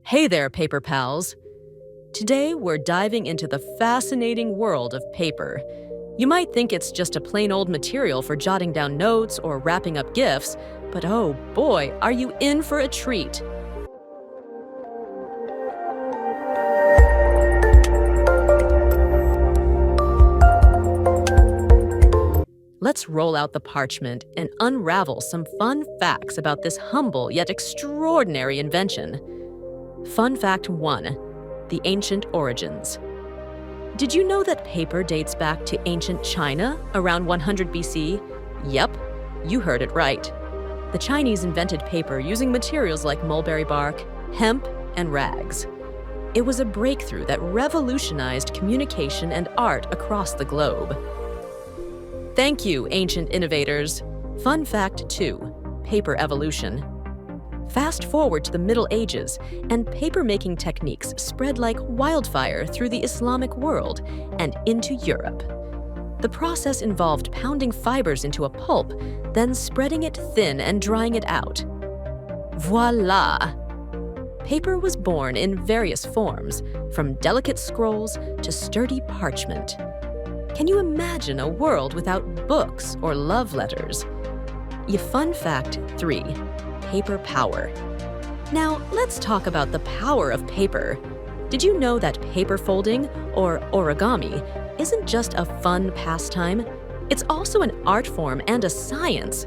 Hey there, paper pals. Today, we're diving into the fascinating world of paper. You might think it's just a plain old material for jotting down notes or wrapping up gifts, but oh boy, are you in for a treat! Let's roll out the parchment and unravel some fun facts about this humble yet extraordinary invention. Fun fact 1. The ancient origins. Did you know that paper dates back to ancient China, around 100 BC? Yep, you heard it right. The Chinese invented paper using materials like mulberry bark, hemp, and rags. It was a breakthrough that revolutionized communication and art across the globe. Thank you, ancient innovators. Fun fact 2. Paper evolution. Fast forward to the Middle Ages, and paper-making techniques spread like wildfire through the Islamic world and into Europe. The process involved pounding fibers into a pulp, then spreading it thin and drying it out. Voila! Paper was born in various forms, from delicate scrolls to sturdy parchment. Can you imagine a world without books or love letters? Fun fact 3. Paper power. Now, let's talk about the power of paper. Did you know that paper folding, or origami, isn't just a fun pastime? It's also an art form and a science.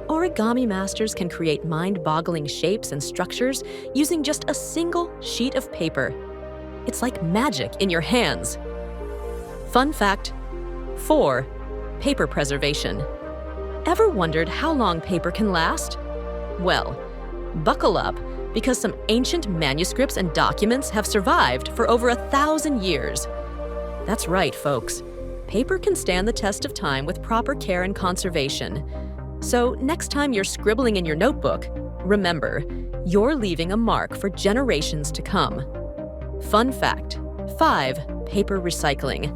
Origami masters can create mind-boggling shapes and structures using just a single sheet of paper. It's like magic in your hands. Fun fact 4. Paper preservation. Ever wondered how long paper can last? Well, buckle up, because some ancient manuscripts and documents have survived for over 1,000 years. That's right, folks. Paper can stand the test of time with proper care and conservation. So next time you're scribbling in your notebook, remember, you're leaving a mark for generations to come. Fun fact 5. Paper recycling.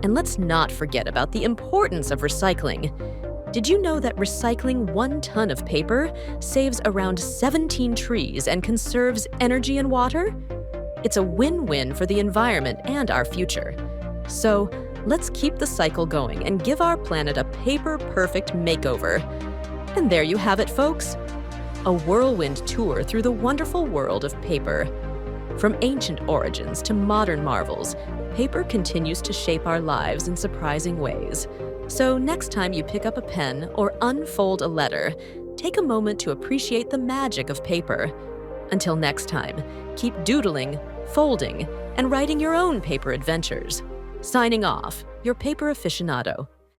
And let's not forget about the importance of recycling. Did you know that recycling 1 ton of paper saves around 17 trees and conserves energy and water? It's a win-win for the environment and our future. So let's keep the cycle going and give our planet a paper-perfect makeover. And there you have it, folks. A whirlwind tour through the wonderful world of paper. From ancient origins to modern marvels, paper continues to shape our lives in surprising ways. So next time you pick up a pen or unfold a letter, take a moment to appreciate the magic of paper. Until next time, keep doodling, folding, and writing your own paper adventures. Signing off, your paper aficionado.